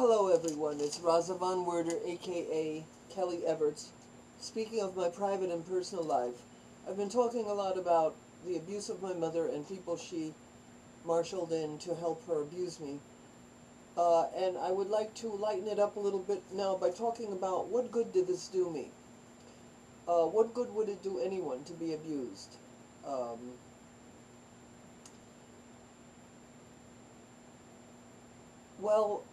Hello everyone, it's Raza Von Werder, aka Kelly Everts. Speaking of my private and personal life, I've been talking a lot about the abuse of my mother and people she marshaled in to help her abuse me. And I would like to lighten it up a little bit now by talking about what good did this do me? What good would it do anyone to be abused? Well,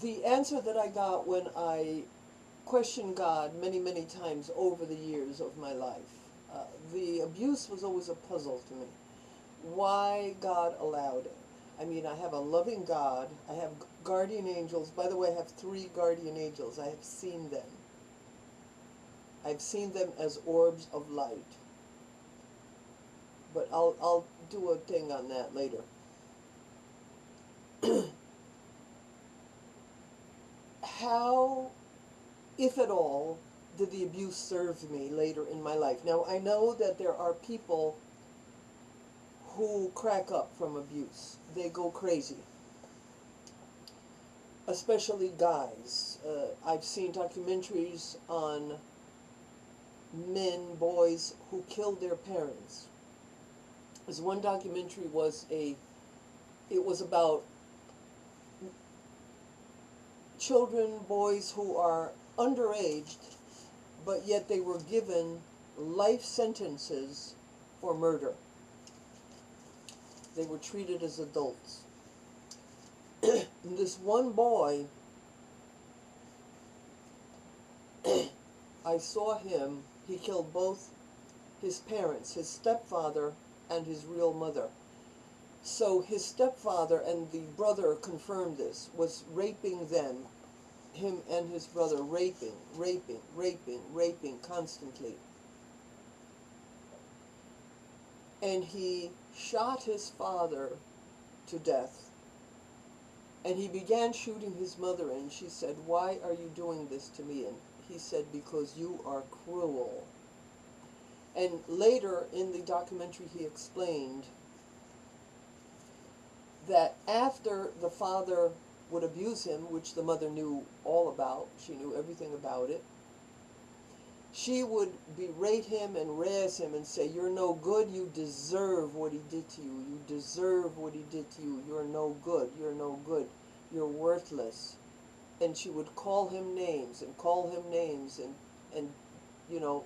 the answer that I got when I questioned God many, many times over the years of my life, the abuse was always a puzzle to me. Why God allowed it? I mean, I have a loving God. I have guardian angels. By the way, I have 3 guardian angels. I have seen them. I've seen them as orbs of light. But I'll do a thing on that later. How, if at all, did the abuse serve me later in my life? Now, I know that there are people who crack up from abuse. They go crazy. Especially guys. I've seen documentaries on men, boys, who killed their parents. As one documentary was it was about children, boys who are underaged, but yet they were given life sentences for murder. They were treated as adults. This one boy, I saw him, he killed both his parents, his stepfather and his real mother. So his stepfather and the brother confirmed this, was raping them, him and his brother, raping constantly. And he shot his father to death. And he began shooting his mother, and she said, "Why are you doing this to me?" And he said, "Because you are cruel." And later in the documentary he explained that after the father would abuse him, which the mother knew all about, she knew everything about it, she would berate him and razz him and say, "You're no good, you deserve what he did to you, you deserve what he did to you, you're no good, you're no good, you're worthless." And she would call him names and call him names and you know.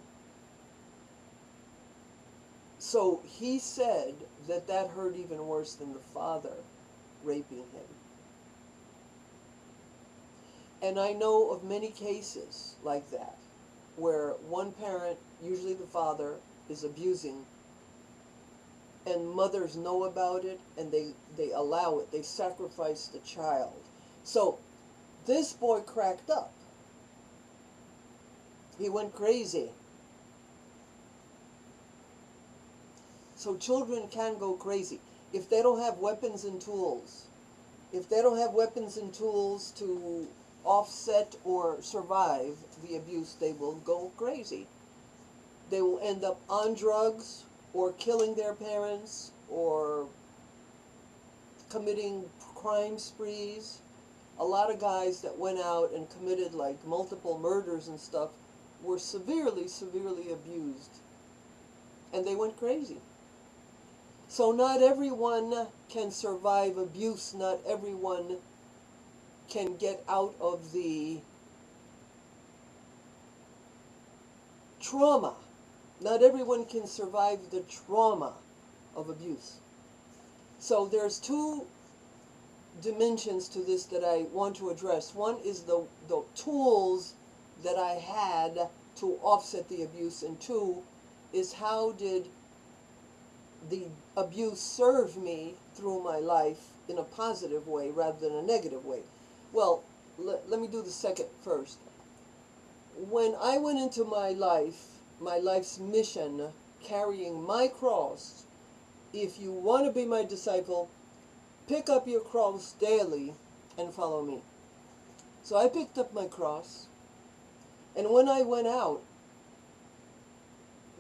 So he said that that hurt even worse than the father raping him. And I know of many cases like that, where one parent, usually the father, is abusing, and mothers know about it, and they allow it, they sacrifice the child. So this boy cracked up. He went crazy. So children can go crazy if they don't have weapons and tools. If they don't have weapons and tools to offset or survive the abuse, they will go crazy. They will end up on drugs or killing their parents or committing crime sprees. A lot of guys that went out and committed like multiple murders and stuff were severely abused, and they went crazy. So not everyone can survive abuse. Not everyone can get out of the trauma. Not everyone can survive the trauma of abuse. So there's 2 dimensions to this that I want to address. One is the tools that I had to offset the abuse, and 2 is how did the abuse serve me through my life in a positive way rather than a negative way. Well, let me do the second first. When I went into my life's mission, carrying my cross, if you want to be my disciple, pick up your cross daily and follow me. So I picked up my cross, and when I went out,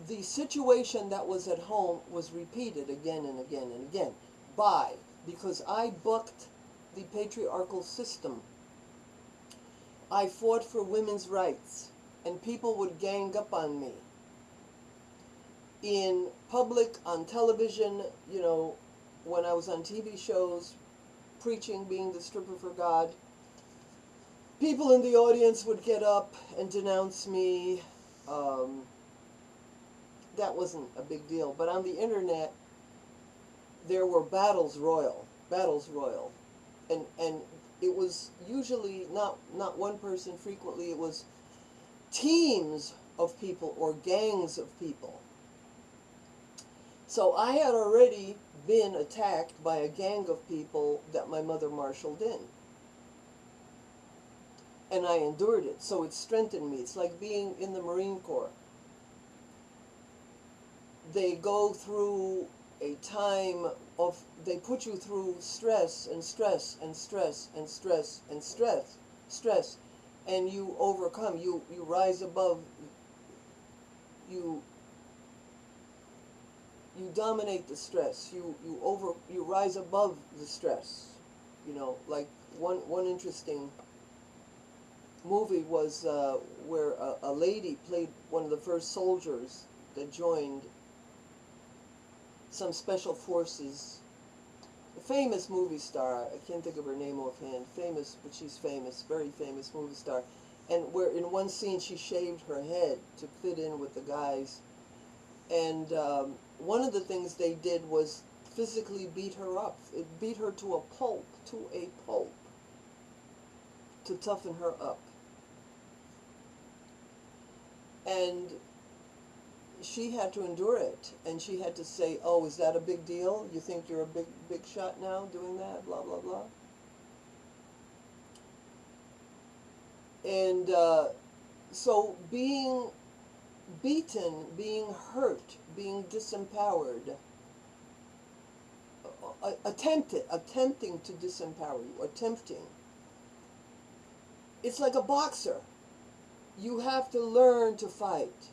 the situation that was at home was repeated again and again and again. Because I bucked the patriarchal system. I fought for women's rights, and people would gang up on me. In public, on television, you know, when I was on TV shows, preaching, being the stripper for God, people in the audience would get up and denounce me. That wasn't a big deal. But on the internet, there were battles royal. And it was usually not one person, frequently it was teams of people or gangs of people. So I had already been attacked by a gang of people that my mother marshaled in. And I endured it, so it strengthened me. It's like being in the Marine Corps. They go through a time of, they put you through stress and stress and stress and stress and stress, and you overcome, you rise above, you dominate the stress, you rise above the stress. You know, like one interesting movie was where a lady played one of the first soldiers that joined some special forces. A famous movie star, I can't think of her name offhand, famous, but she's famous, very famous movie star. And where in one scene she shaved her head to fit in with the guys. And one of the things they did was physically beat her up. It beat her to a pulp, to toughen her up. And she had to endure it, and she had to say, oh, is that a big deal? You think you're a big shot now doing that? Blah, blah, blah. And so being beaten, being hurt, being disempowered, attempting to disempower you, attempting. It's like a boxer. You have to learn to fight.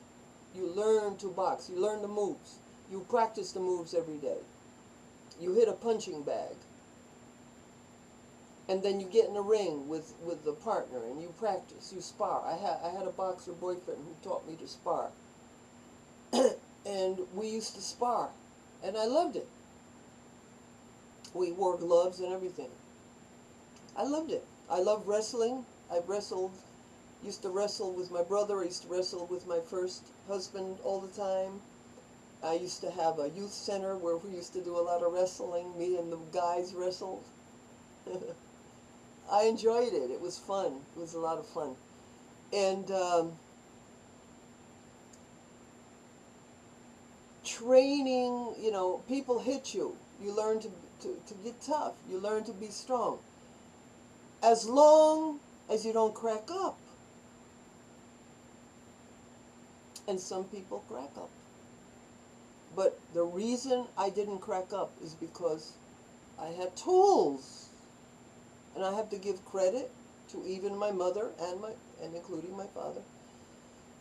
You learn to box. You learn the moves. You practice the moves every day. You hit a punching bag. And then you get in a ring with the partner and you practice. You spar. I had a boxer boyfriend who taught me to spar. And we used to spar. And I loved it. We wore gloves and everything. I loved it. I love wrestling. I used to wrestle with my brother. I used to wrestle with my first husband all the time. I used to have a youth center where we used to do a lot of wrestling. Me and the guys wrestled. I enjoyed it. It was fun. It was a lot of fun. And training, you know, people hit you. You learn to get tough. You learn to be strong. As long as you don't crack up. And some people crack up. But the reason I didn't crack up is because I had tools. And I have to give credit to even my mother and including my father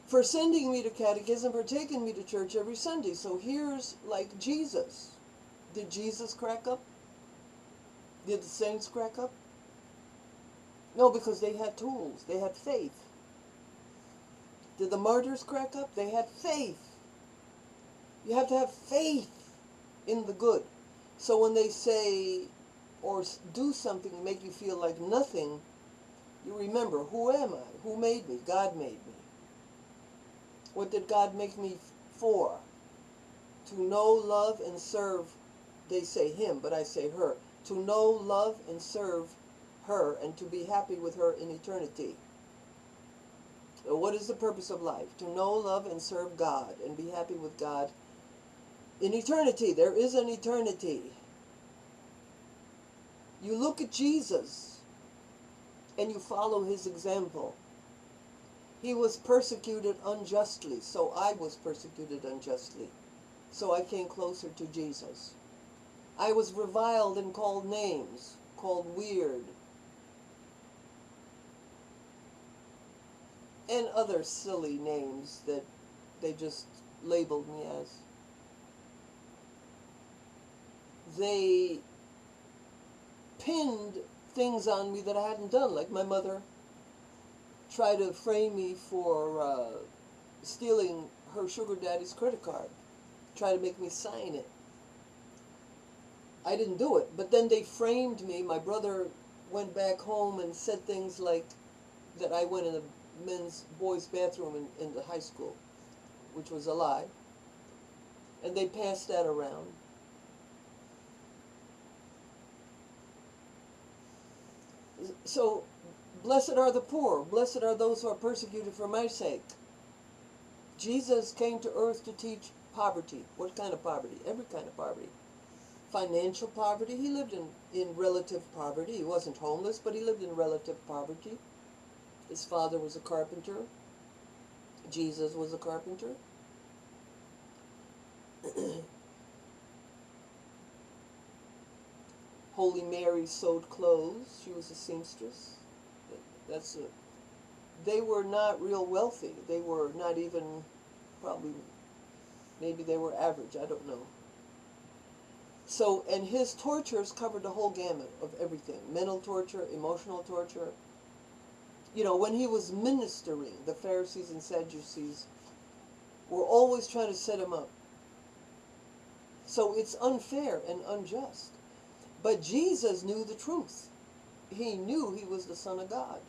for sending me to catechism, for taking me to church every Sunday. So here's like Jesus. Did Jesus crack up? Did the saints crack up? No, because they had tools. They had faith. Did the martyrs crack up? They had faith. You have to have faith in the good. So when they say or do something to make you feel like nothing, you remember, who am I? Who made me? God made me. What did God make me for? To know, love, and serve. They say him, but I say her. To know, love, and serve her, and to be happy with her in eternity. So what is the purpose of life? To know, love, and serve God, and be happy with God in eternity. There is an eternity. You look at Jesus, and you follow his example. He was persecuted unjustly, so I was persecuted unjustly. So I came closer to Jesus. I was reviled and called names, called weird, and other silly names that they just labeled me as. They pinned things on me that I hadn't done, like my mother try to frame me for stealing her sugar daddy's credit card, try to make me sign it. I didn't do it, but then they framed me. My brother went back home and said things like that I went in the boys' bathroom in the high school, which was a lie. And they passed that around. So, blessed are the poor, blessed are those who are persecuted for my sake. Jesus came to earth to teach poverty. What kind of poverty? Every kind of poverty. Financial poverty. He lived in relative poverty. He wasn't homeless, but he lived in relative poverty. His father was a carpenter. Jesus was a carpenter. Holy Mary sewed clothes. She was a seamstress. They were not real wealthy. They were not even, probably, maybe they were average. I don't know. So, and his tortures covered the whole gamut of everything. Mental torture, emotional torture. You know, when he was ministering, the Pharisees and Sadducees were always trying to set him up. So it's unfair and unjust. But Jesus knew the truth. He knew he was the Son of God.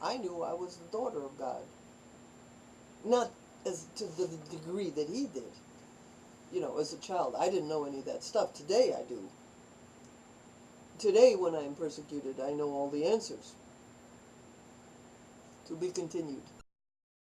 I knew I was the daughter of God. Not as to the degree that he did. You know, as a child, I didn't know any of that stuff. Today I do. Today, when I am persecuted, I know all the answers. To be continued.